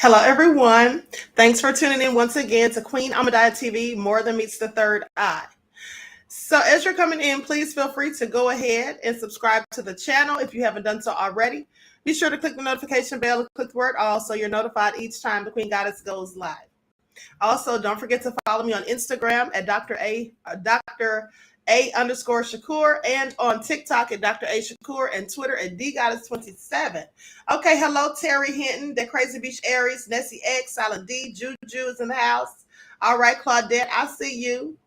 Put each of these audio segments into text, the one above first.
Hello, everyone. Thanks for tuning in once again to Queen Ahmadiyyah TV, More Than Meets the Third Eye. So as you're coming in, please feel free to go ahead and subscribe to the channel if you haven't done so already. Be sure to click the notification bell and click the word all so you're notified each time the Queen Goddess goes live. Also, don't forget to follow me on Instagram at Dr. A_Shakur and on TikTok at Dr. A Shakur and Twitter at DGoddess27. Okay, hello, Terry Hinton, that Crazy Beach Aries, Nessie X, Silent D, Juju is in the house. All right, Claudette, I see you.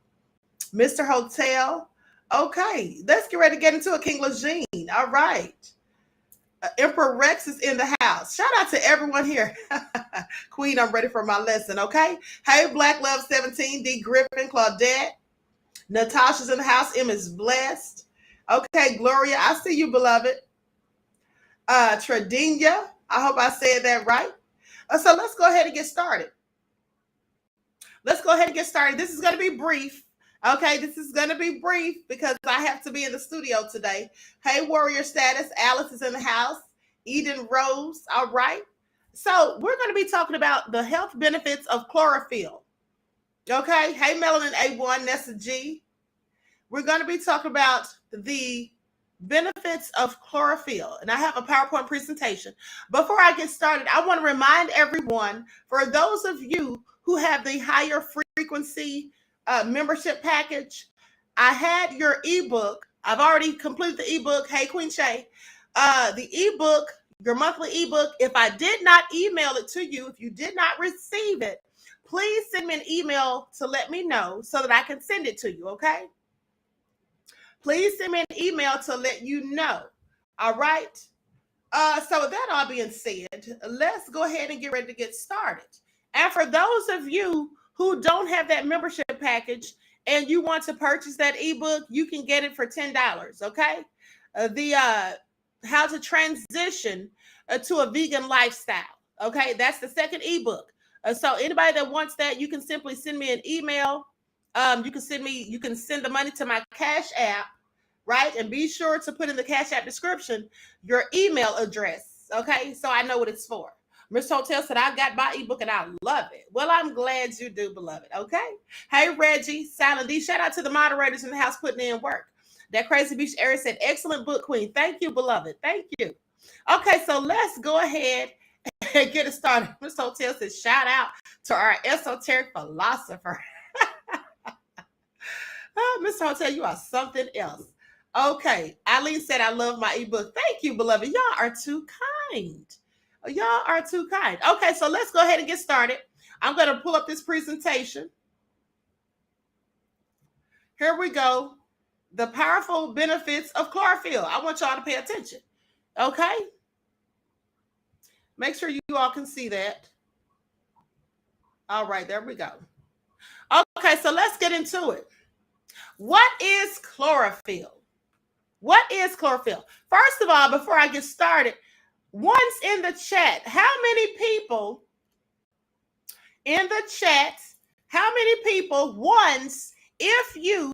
Mr. Hotel. Okay, let's get ready to get into it, King Lejeune. All right. Emperor Rex is in the house. Shout out to everyone here. Queen, I'm ready for my lesson, okay? Hey, Black Love 17, D Griffin, Claudette. Natasha's in the house. M is blessed. Okay, Gloria, I see you, beloved. Tradinia, I hope I said that right. So let's go ahead and get started. This is going to be brief. Okay, this is going to be brief because I have to be in the studio today. Hey, Warrior Status. Alice is in the house. Eden Rose. All right. So we're going to be talking about the health benefits of chlorophyll. Okay. Hey, Melanin A1, Nessa G. We're going to be talking about the benefits of chlorophyll. And I have a PowerPoint presentation. Before I get started, I want to remind everyone, for those of you who have the higher frequency membership package, I had your ebook. I've already completed the ebook. Hey, Queen Shay. The ebook, your monthly ebook, if I did not email it to you, if you did not receive it, please send me an email to let me know so that I can send it to you, okay? Please send me an email to let you know. All right. So with that all being said, let's go ahead and get ready to get started. And for those of you who don't have that membership package and you want to purchase that ebook, you can get it for $10. Okay. How to transition to a vegan lifestyle. Okay. That's the second ebook. So anybody that wants that, you can simply send me an email. You can send the money to my Cash App, right? And be sure to put in the Cash App description your email address, okay? So I know what it's for. Miss Hotel said, I got my ebook and I love it. Well, I'm glad you do, beloved, okay? Hey, Reggie, Silent D, shout out to the moderators in the house putting in work. That Crazy Beach area said, excellent book, Queen. Thank you, beloved. Thank you. Okay, so let's go ahead and get it started. Miss Hotel says, shout out to our esoteric philosopher. Oh, Mr. Hotel, you are something else. Okay. Eileen said, I love my ebook. Thank you, beloved. Y'all are too kind. Y'all are too kind. Okay, so let's go ahead and get started. I'm going to pull up this presentation. Here we go. The powerful benefits of chlorophyll. I want y'all to pay attention. Okay? Make sure you all can see that. All right, there we go. Okay, so let's get into it. What is chlorophyll? What is chlorophyll? First of all, before I get started, once in the chat, how many people in the chat, once if you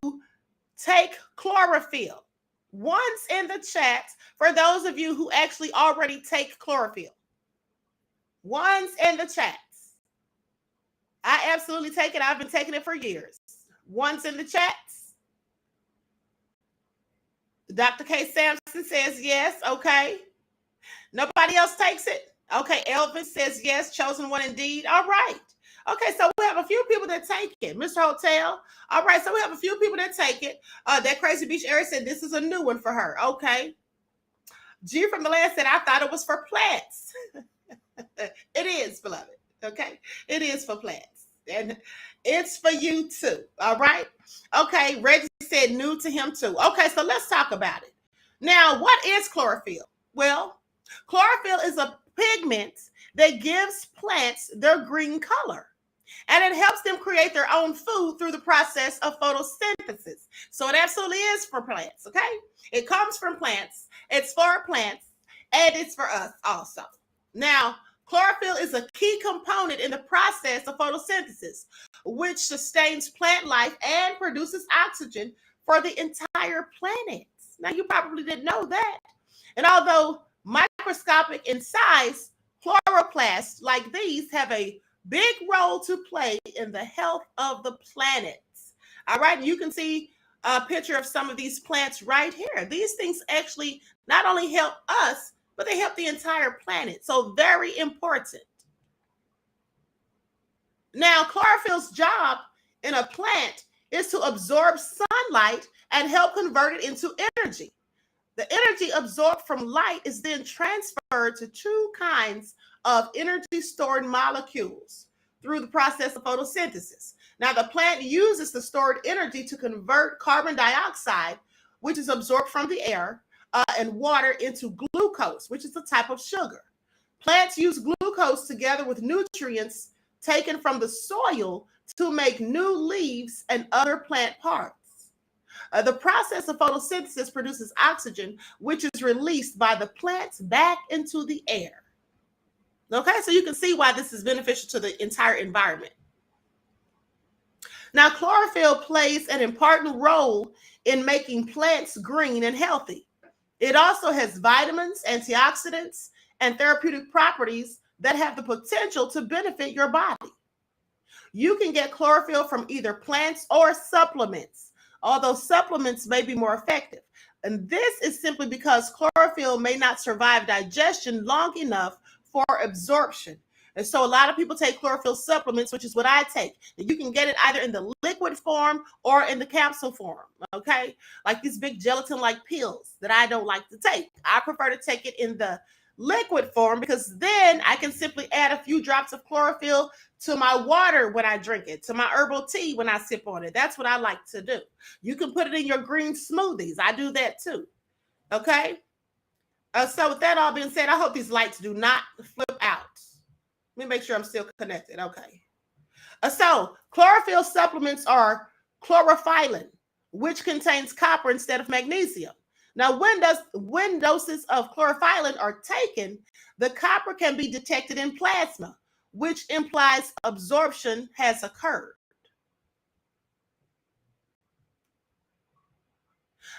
take chlorophyll? Once in the chat for those of you who actually already take chlorophyll. Once in the chats. I absolutely take it. I've been taking it for years. Once in the chats. Dr. K. Sampson says yes. Okay. Nobody else takes it? Okay. Elvis says yes. Chosen one indeed. All right. Okay. So we have a few people that take it. Mr. Hotel. All right. So we have a few people that take it. That Crazy Beach area said this is a new one for her. Okay. G from the land said, I thought it was for plants. It is, beloved. Okay. It is for plants. And it's for you too. All right. Okay. Reggie said new to him too. Okay. So let's talk about it. Now, what is chlorophyll? Well, chlorophyll is a pigment that gives plants their green color. And it helps them create their own food through the process of photosynthesis. So it absolutely is for plants. Okay. It comes from plants. It's for plants. And it's for us also. Now, chlorophyll is a key component in the process of photosynthesis, which sustains plant life and produces oxygen for the entire planet. Now, you probably didn't know that. And although microscopic in size, Chloroplasts like these have a big role to play in the health of the planets. All right, you can see a picture of some of these plants right here. These things actually not only help us, but they help the entire planet. So very important. Now, chlorophyll's job in a plant is to absorb sunlight and help convert it into energy. The energy absorbed from light is then transferred to two kinds of energy stored molecules through the process of photosynthesis. Now, the plant uses the stored energy to convert carbon dioxide, which is absorbed from the air, and water into glucose, which is a type of sugar. Plants use glucose together with nutrients taken from the soil to make new leaves and other plant parts. The process of photosynthesis produces oxygen, which is released by the plants back into the air. Okay, so you can see why this is beneficial to the entire environment. Now, chlorophyll plays an important role in making plants green and healthy. It also has vitamins, antioxidants, and therapeutic properties that have the potential to benefit your body. You can get chlorophyll from either plants or supplements, although supplements may be more effective. And this is simply because chlorophyll may not survive digestion long enough for absorption. And so a lot of people take chlorophyll supplements, which is what I take. And you can get it either in the liquid form or in the capsule form, okay? Like these big gelatin-like pills that I don't like to take. I prefer to take it in the liquid form because then I can simply add a few drops of chlorophyll to my water when I drink it, to my herbal tea when I sip on it. That's what I like to do. You can put it in your green smoothies. I do that too, okay? So with that all being said, I hope these lights do not flip out. Let me make sure I'm still connected. Okay. So chlorophyll supplements are chlorophyllin, which contains copper instead of magnesium. Now, when doses of chlorophyllin are taken, the copper can be detected in plasma, which implies absorption has occurred.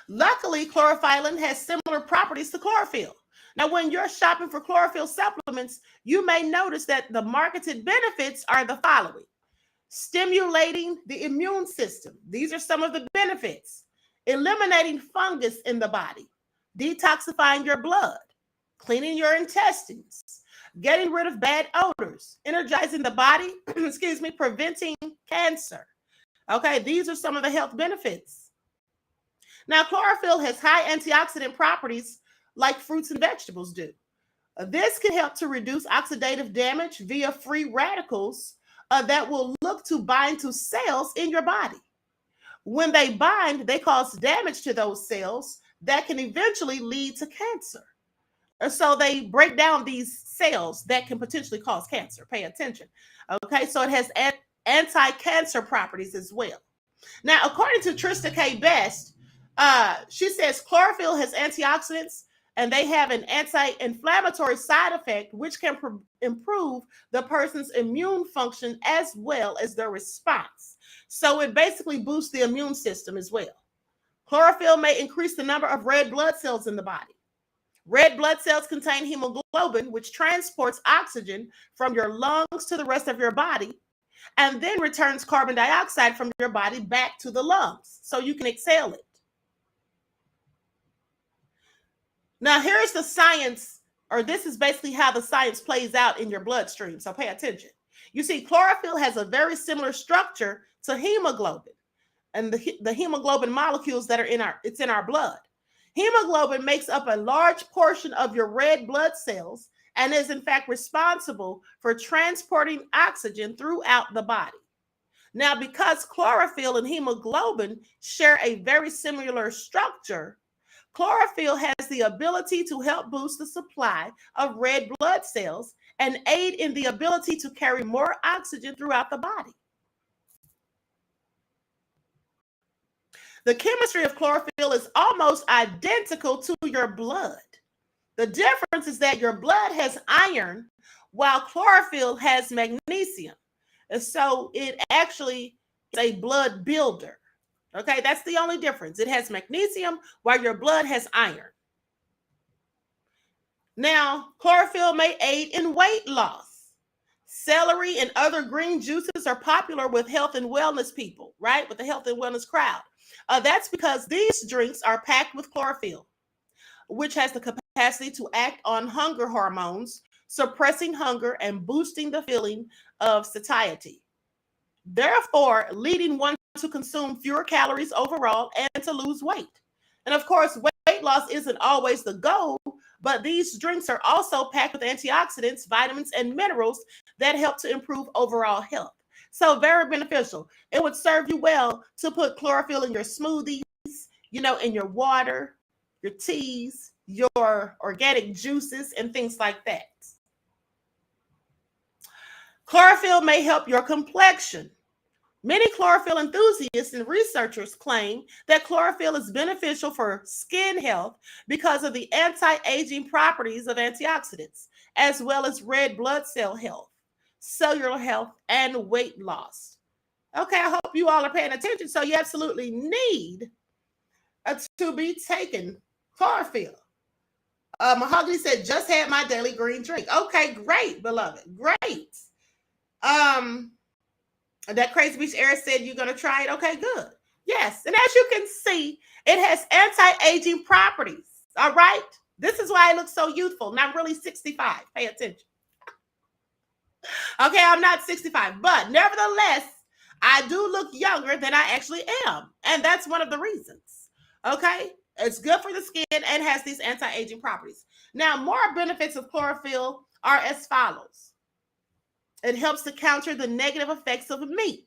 Luckily, chlorophyllin has similar properties to chlorophyll. Now, when you're shopping for chlorophyll supplements, you may notice that the marketed benefits are the following: stimulating the immune system. These are some of the benefits. Eliminating fungus in the body, detoxifying your blood, cleaning your intestines, getting rid of bad odors, energizing the body, preventing cancer. Okay, these are some of the health benefits. Now, chlorophyll has high antioxidant properties like fruits and vegetables do. This can help to reduce oxidative damage via free radicals that will look to bind to cells in your body. When they bind, they cause damage to those cells that can eventually lead to cancer. So they break down these cells that can potentially cause cancer. Pay attention. Okay, so it has anti-cancer properties as well. Now, according to Trista K. Best, she says chlorophyll has antioxidants and they have an anti-inflammatory side effect, which can improve the person's immune function as well as their response. So it basically boosts the immune system as well. Chlorophyll may increase the number of red blood cells in the body. Red blood cells contain hemoglobin, which transports oxygen from your lungs to the rest of your body and then returns carbon dioxide from your body back to the lungs so you can exhale it. Now, here's the science, or this is basically how the science plays out in your bloodstream. So pay attention. You see, chlorophyll has a very similar structure to hemoglobin and the hemoglobin molecules that are in our blood. Hemoglobin makes up a large portion of your red blood cells and is in fact responsible for transporting oxygen throughout the body. Now, because chlorophyll and hemoglobin share a very similar structure, chlorophyll has the ability to help boost the supply of red blood cells and aid in the ability to carry more oxygen throughout the body. The chemistry of chlorophyll is almost identical to your blood. The difference is that your blood has iron while chlorophyll has magnesium. And so it actually is a blood builder. Okay, that's the only difference. It has magnesium while your blood has iron. Now, chlorophyll may aid in weight loss. Celery and other green juices are popular with health and wellness people, right? With the health and wellness crowd. That's because these drinks are packed with chlorophyll, which has the capacity to act on hunger hormones, suppressing hunger and boosting the feeling of satiety, therefore leading one to consume fewer calories overall and to lose weight. And of course, weight loss isn't always the goal, but these drinks are also packed with antioxidants, vitamins, and minerals that help to improve overall health. So, very beneficial. It would serve you well to put chlorophyll in your smoothies, in your water, your teas, your organic juices, and things like that. Chlorophyll may help your complexion. Many chlorophyll enthusiasts and researchers claim that chlorophyll is beneficial for skin health because of the anti-aging properties of antioxidants, as well as red blood cell health, cellular health, and weight loss. Okay, I hope you all are paying attention. So you absolutely need to be taking chlorophyll. Mahogany said, just had my daily green drink. Okay, great, beloved. Great. That Crazy Beach Air said you're going to try it. Okay, good. Yes. And as you can see, it has anti-aging properties. All right. This is why I look so youthful. And I'm really 65. Pay attention. Okay, I'm not 65, but nevertheless, I do look younger than I actually am. And that's one of the reasons. Okay. It's good for the skin and has these anti-aging properties. Now, more benefits of chlorophyll are as follows. It helps to counter the negative effects of meat.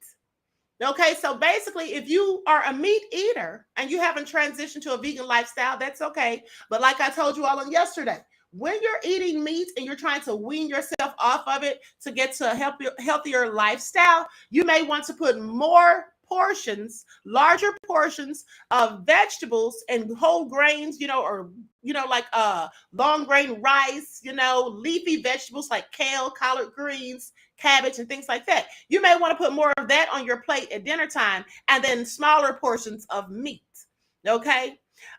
Okay, so basically, if you are a meat eater and you haven't transitioned to a vegan lifestyle, that's okay. But like I told you all on yesterday, when you're eating meat and you're trying to wean yourself off of it to get to a healthier lifestyle, you may want to put more portions, larger portions of vegetables and whole grains, or like long grain rice, leafy vegetables like kale, collard greens, cabbage, and things like that. You may want to put more of that on your plate at dinner time, and then smaller portions of meat. Okay.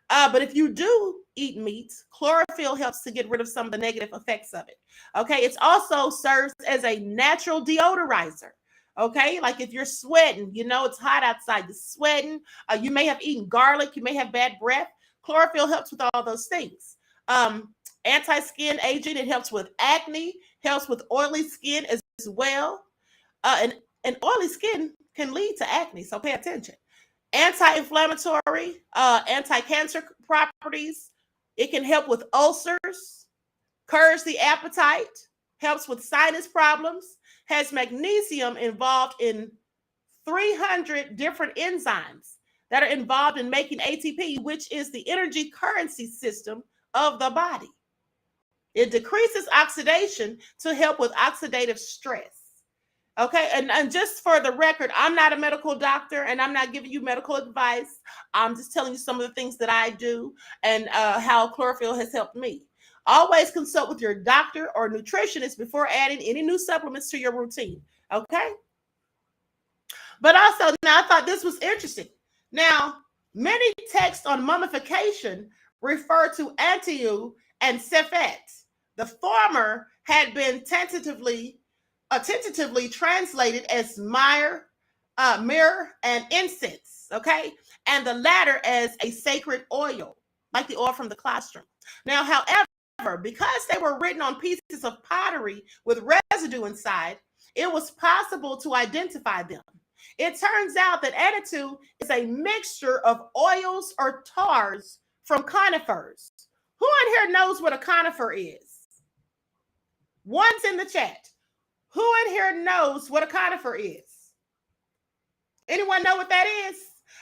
But if you do eat meat, chlorophyll helps to get rid of some of the negative effects of it. Okay. It also serves as a natural deodorizer. Okay, like if you're sweating, it's hot outside, you're sweating, you may have eaten garlic, you may have bad breath. Chlorophyll helps with all those things. Anti-skin aging, it helps with acne, helps with oily skin as well. And oily skin can lead to acne, so pay attention. Anti-inflammatory, anti-cancer properties. It can help with ulcers, curbs the appetite, helps with sinus problems, has magnesium involved in 300 different enzymes that are involved in making ATP, which is the energy currency system of the body. It decreases oxidation to help with oxidative stress. Okay, and just for the record, I'm not a medical doctor and I'm not giving you medical advice. I'm just telling you some of the things that I do and how chlorophyll has helped me. Always consult with your doctor or nutritionist before adding any new supplements to your routine. Okay. But also, now I thought this was interesting. Now, many texts on mummification refer to Antiu and Sefet. The former had been tentatively translated as myrrh, and incense, okay? And the latter as a sacred oil, like the oil from the colostrum. Now, however, because they were written on pieces of pottery with residue inside, it was possible to identify them. It turns out that Antiu is a mixture of oils or tars from conifers. Who in here knows what a conifer is? One's in the chat. Who in here knows what a conifer is? Anyone know what that is?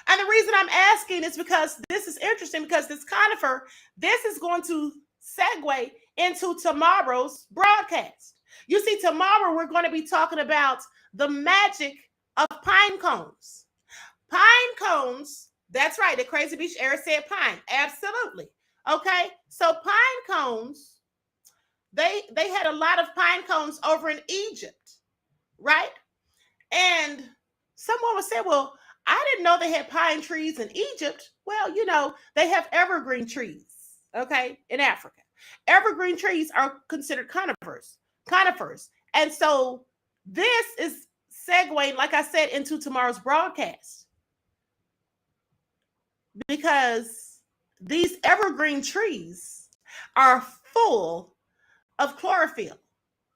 And the reason I'm asking is because this is interesting, because this conifer, this is going to segue into tomorrow's broadcast. You see, tomorrow we're going to be talking about the magic of pine cones. Pine cones, that's right, the Crazy Beach Air said pine. Absolutely. Okay, so pine cones, they had a lot of pine cones over in Egypt, right? And someone would say, well, I didn't know they had pine trees in Egypt. Well, they have evergreen trees, okay, in Africa. Evergreen trees are considered conifers. And so this is segueing, like I said, into tomorrow's broadcast, because these evergreen trees are full of chlorophyll.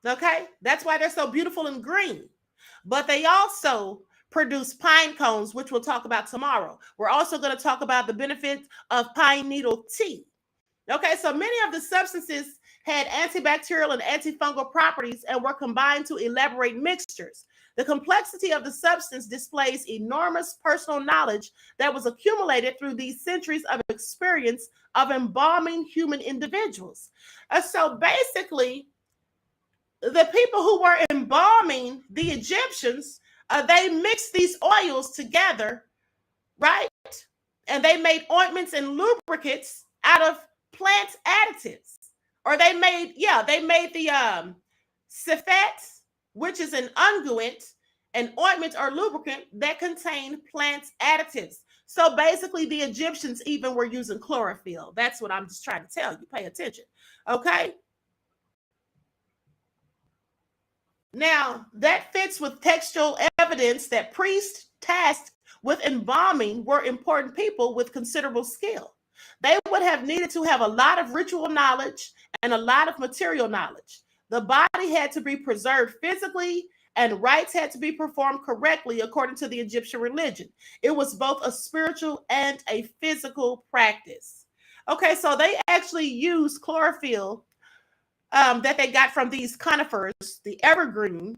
Okay, that's why they're so beautiful and green. But they also produce pine cones, which we'll talk about tomorrow. We're also going to talk about the benefits of pine needle tea. Okay, so many of the substances had antibacterial and antifungal properties and were combined to elaborate mixtures. The complexity of the substance displays enormous personal knowledge that was accumulated through these centuries of experience of embalming human individuals. So basically, the people who were embalming the Egyptians, they mixed these oils together, right? And they made ointments and lubricants out of plant additives. Or they made the sifat, which is an unguent, an ointment or lubricant that contained plant additives. So basically, the Egyptians even were using chlorophyll. That's what I'm just trying to tell you. Pay attention. Okay. Now, that fits with textual evidence that priests tasked with embalming were important people with considerable skill. They would have needed to have a lot of ritual knowledge and a lot of material knowledge. The body had to be preserved physically, and rites had to be performed correctly according to the Egyptian religion. It was both a spiritual and a physical practice. Okay, so they actually used chlorophyll that they got from these conifers, the evergreen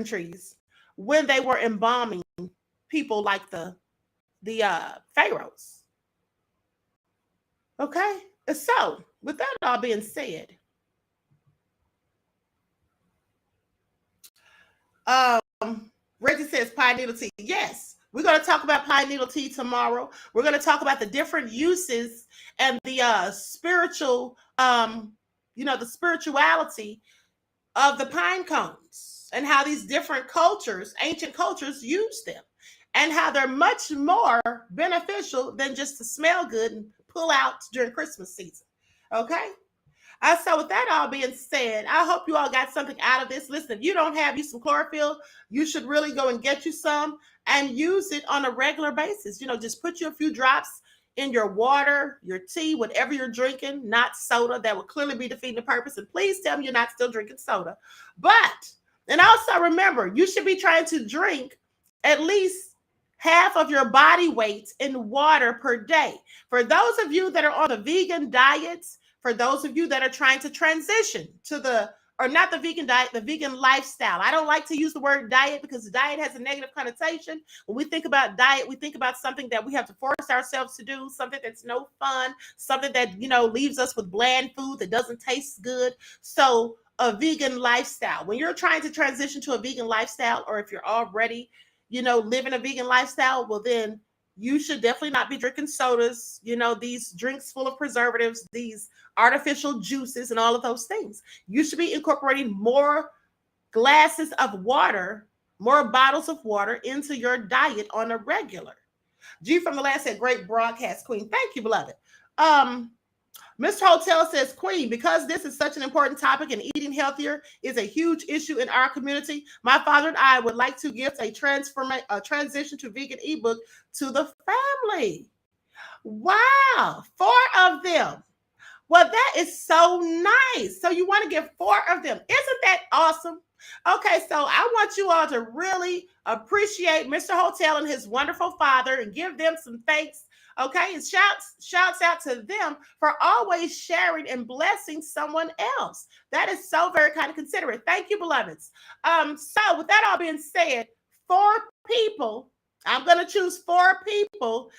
trees, when they were embalming people like the pharaohs. Okay, so with that all being said, Reggie says pine needle tea. Yes, we're going to talk about pine needle tea tomorrow. We're going to talk about the different uses and the spiritual, the spirituality of the pine cones and how these different cultures, ancient cultures, use them, and how they're much more beneficial than just to smell good and pull out during Christmas season. Okay? So with that all being said, I hope you all got something out of this. Listen, if you don't have you some chlorophyll, you should really go and get you some and use it on a regular basis. Just put you a few drops in your water, your tea, whatever you're drinking, not soda. That would clearly be defeating the purpose. And please tell me you're not still drinking soda. And also remember, you should be trying to drink at least half of your body weight in water per day. For those of you that are on the vegan diets, for those of you that are trying to transition to not the vegan diet, the vegan lifestyle. I don't like to use the word diet because diet has a negative connotation. When we think about diet, we think about something that we have to force ourselves to do, something that's no fun, something that, leaves us with bland food that doesn't taste good. So a vegan lifestyle, when you're trying to transition to a vegan lifestyle, or if you're already, living a vegan lifestyle, well, then you should definitely not be drinking sodas, these drinks full of preservatives, these artificial juices and all of those things. You should be incorporating more glasses of water, more bottles of water into your diet on a regular. G from the last said, great broadcast, Queen. Thank you, beloved. Mr. Hotel says, Queen, because this is such an important topic and eating healthier is a huge issue in our community, my father and I would like to give a transition to vegan ebook to the family. Wow, 4 of them. Well, that is so nice. So you want to give 4 of them. Isn't that awesome? Okay, so I want you all to really appreciate Mr. Hotel and his wonderful father and give them some thanks. Okay, and shouts out to them for always sharing and blessing someone else. That is so very kind of considerate. Thank you, beloveds. So with that all being said, 4 people, I'm going to choose 4 people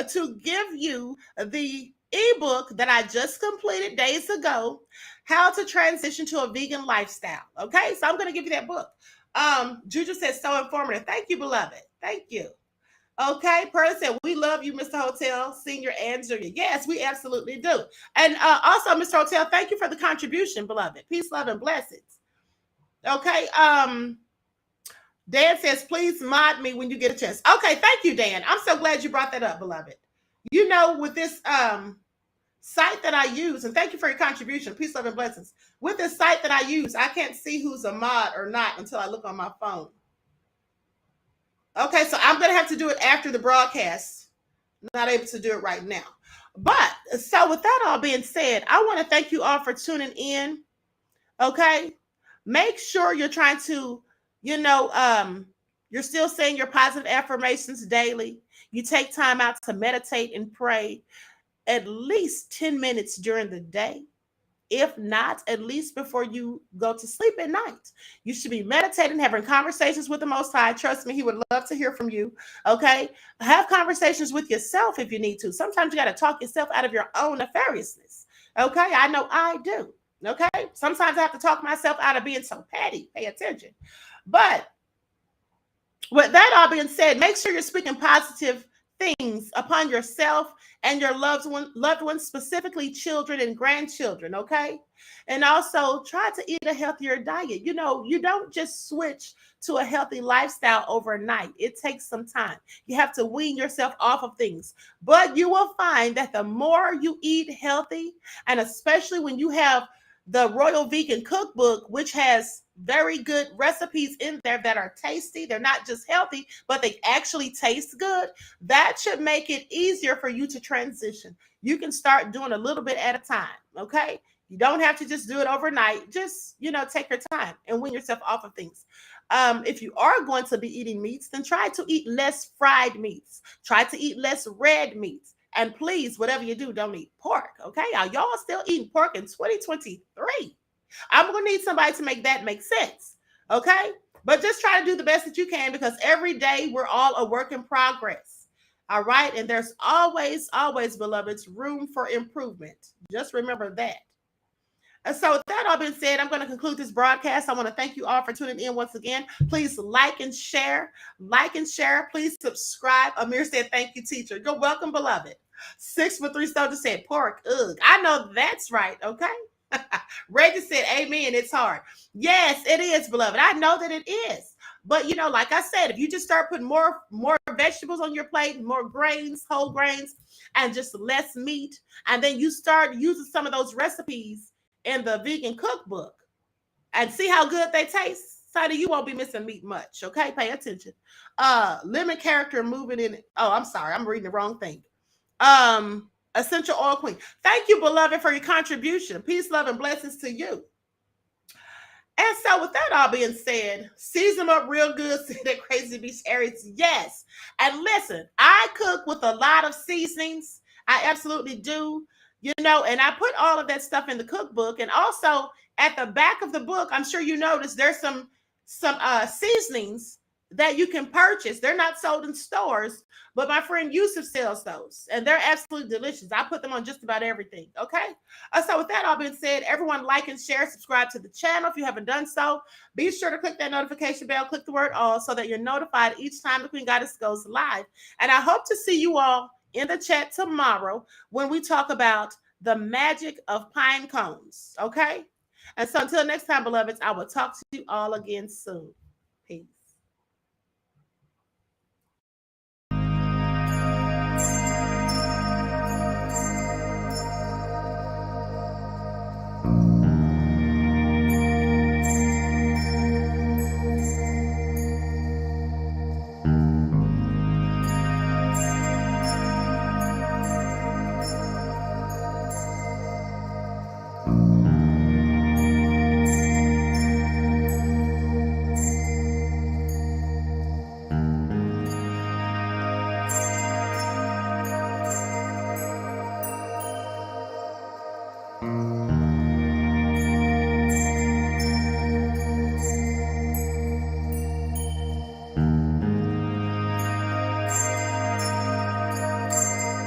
to give you the ebook that I just completed days ago, How to Transition to a Vegan Lifestyle. Okay, so I'm going to give you that book. Juju says, so informative. Thank you, beloved. Thank you. Okay, Pearl said, we love you, Mr. Hotel, Senior and Junior. Yes, we absolutely do. And also, Mr. Hotel, thank you for the contribution, beloved. Peace, love, and blessings. Okay, Dan says, please mod me when you get a chance. Okay, thank you, Dan. I'm so glad you brought that up, beloved. With this site that I use, and thank you for your contribution, peace, love, and blessings. With this site that I use, I can't see who's a mod or not until I look on my phone. Okay, so I'm going to have to do it after the broadcast. Not able to do it right now. But so with that all being said, I want to thank you all for tuning in. Okay, make sure you're trying to, you're still saying your positive affirmations daily. You take time out to meditate and pray at least 10 minutes during the day. If not, at least before you go to sleep at night. You should be meditating, having conversations with the Most High. Trust me, He would love to hear from you. Okay? Have conversations with yourself if you need to. Sometimes you got to talk yourself out of your own nefariousness. Okay? I know I do. Okay? Sometimes I have to talk myself out of being so petty. Pay attention. But with that all being said, make sure you're speaking positive things upon yourself and your loved ones, specifically children and grandchildren, okay? And also try to eat a healthier diet. You don't just switch to a healthy lifestyle overnight. It takes some time. You have to wean yourself off of things. But you will find that the more you eat healthy, and especially when you have the Royal Vegan Cookbook, which has very good recipes in there that are tasty. They're not just healthy, but they actually taste good. That should make it easier for you to transition. You can start doing a little bit at a time, okay? You don't have to just do it overnight. Just, take your time and wean yourself off of things. If you are going to be eating meats, then try to eat less fried meats. Try to eat less red meats. And please, whatever you do, don't eat pork, okay? Y'all still eating pork in 2023. I'm going to need somebody to make that make sense, okay? But just try to do the best that you can, because every day we're all a work in progress, all right? And there's always, beloveds, room for improvement. Just remember that. And so with that all being said, I'm going to conclude this broadcast. I want to thank you all for tuning in once again. Please like and share. Like and share. Please subscribe. Amir said, thank you, teacher. You're welcome, beloved. 6'3" Soldier said, pork. Ugh. I know that's right, okay? Reggie said, amen, it's hard. Yes, it is, beloved. I know that it is. But, like I said, if you just start putting more vegetables on your plate, more grains, whole grains, and just less meat, and then you start using some of those recipes in the vegan cookbook and see how good they taste, Sadie, you won't be missing meat much, okay? Pay attention. Lemon character moving in. Oh, I'm sorry. I'm reading the wrong thing. Essential oil queen. Thank you, beloved, for your contribution. Peace, love, and blessings to you. And so with that all being said, season them up real good. See that crazy beach areas. Yes. And listen, I cook with a lot of seasonings. I absolutely do. And I put all of that stuff in the cookbook. And also at the back of the book, I'm sure you noticed there's some seasonings that you can purchase. They're not sold in stores, but my friend Yusuf sells those, and they're absolutely delicious. I put them on just about everything, okay? So with that all being said, everyone like and share, subscribe to the channel if you haven't done so. Be sure to click that notification bell, click the word all, so that you're notified each time the Queen Goddess goes live. And I hope to see you all in the chat tomorrow when we talk about the magic of pine cones, okay? And so until next time, beloveds, I will talk to you all again soon. Peace.